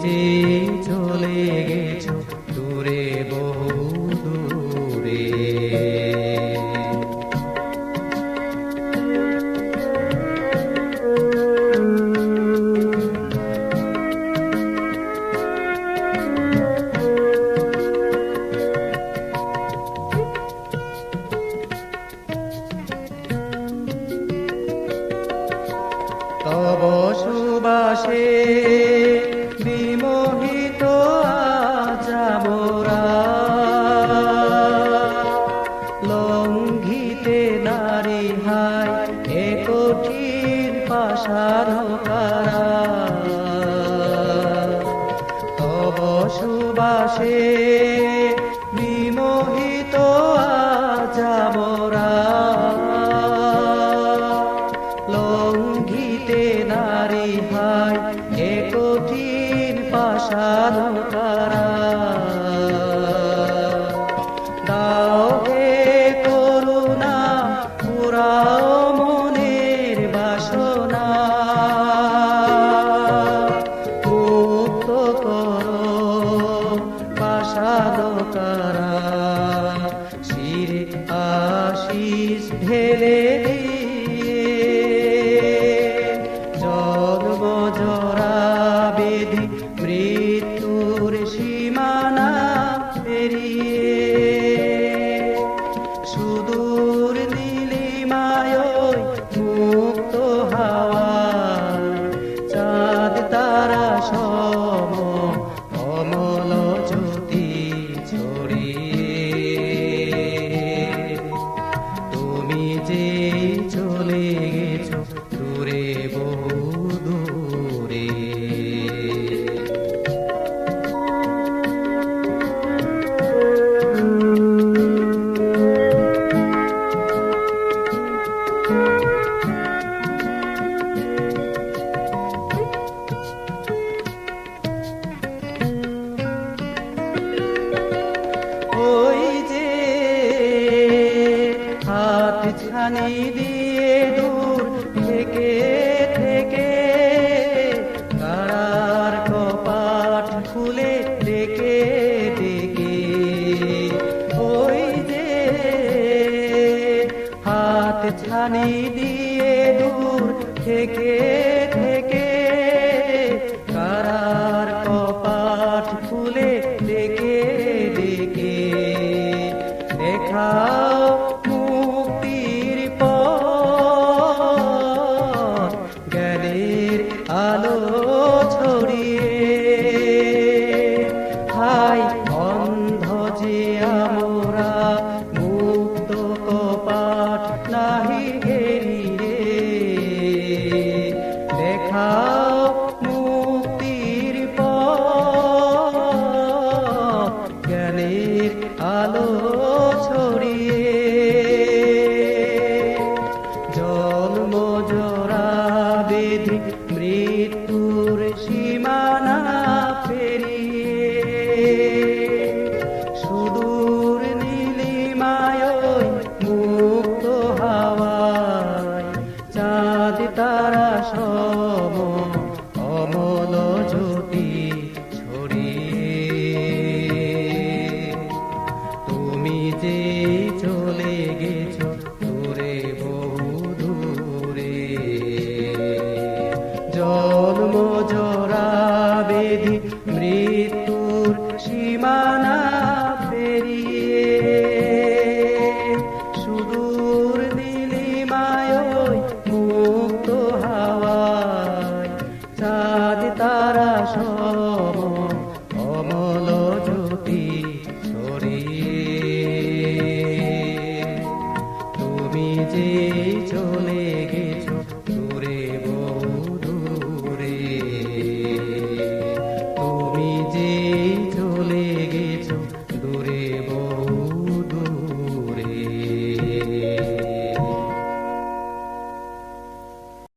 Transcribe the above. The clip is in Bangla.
যে চলে গেছো দূরে বহু দূরে। তব সুবাসে বিমোহিত আজ মোরা, লঙ্ঘিতে নারী হায় এ কঠিন পাষাণ কারা। তব সুবাসে বিমোহিত আজ মোরা, লঙ্ঘিতে নারী হায় এ কঠিন পাষাণ কারা। দাও হে করুণা পুরাও মনের বাসনা, মুক্ত করো পাষাণ কারা। শিরে আশিস ঢেলে জন্ম জরা বেধি মৃত্যুর সীমানা পেরিয়ে, সুদূর নীলিমায় মুক্ত হাওয়া চাঁদ তারা সম অমল জ্যোতি ছড়িয়ে। তুমি যে চলে গেছো দূরে বহু দূরে। ওই যে হাত ছানি দিয়ে দূর থেকে থেকে কারার কপাট খুলে ডেকে ডেকে। ওই যে হাত ছানি দিয়ে দূর থেকে থেকে কারার কপাট খুলে ডেকে ডেকে। দেখাও মুক্তির পথ জ্ঞানের আলো ছড়িয়ে। হাই অন্ধ যে আমরা মুক্ত কপাট নাহি ঘেরিয়ে। দেখাও মুক্তির পথ জ্ঞানের আলো ছড়িয়ে। জন্ম জরা বেধি মৃত্যুর সীমানা পেরিয়ে, সুদূর নীলিমায় মুক্ত হাওয়ায় চাঁদ তারা সম অমল জ্যোতি ছড়িয়ে। তুমি যে চলে গেছো দূরে বহু দূরে। জন্ম জরা বেধি মৃত্যুর সীমানা পেরিয়ে, সুদূর নীলিমায়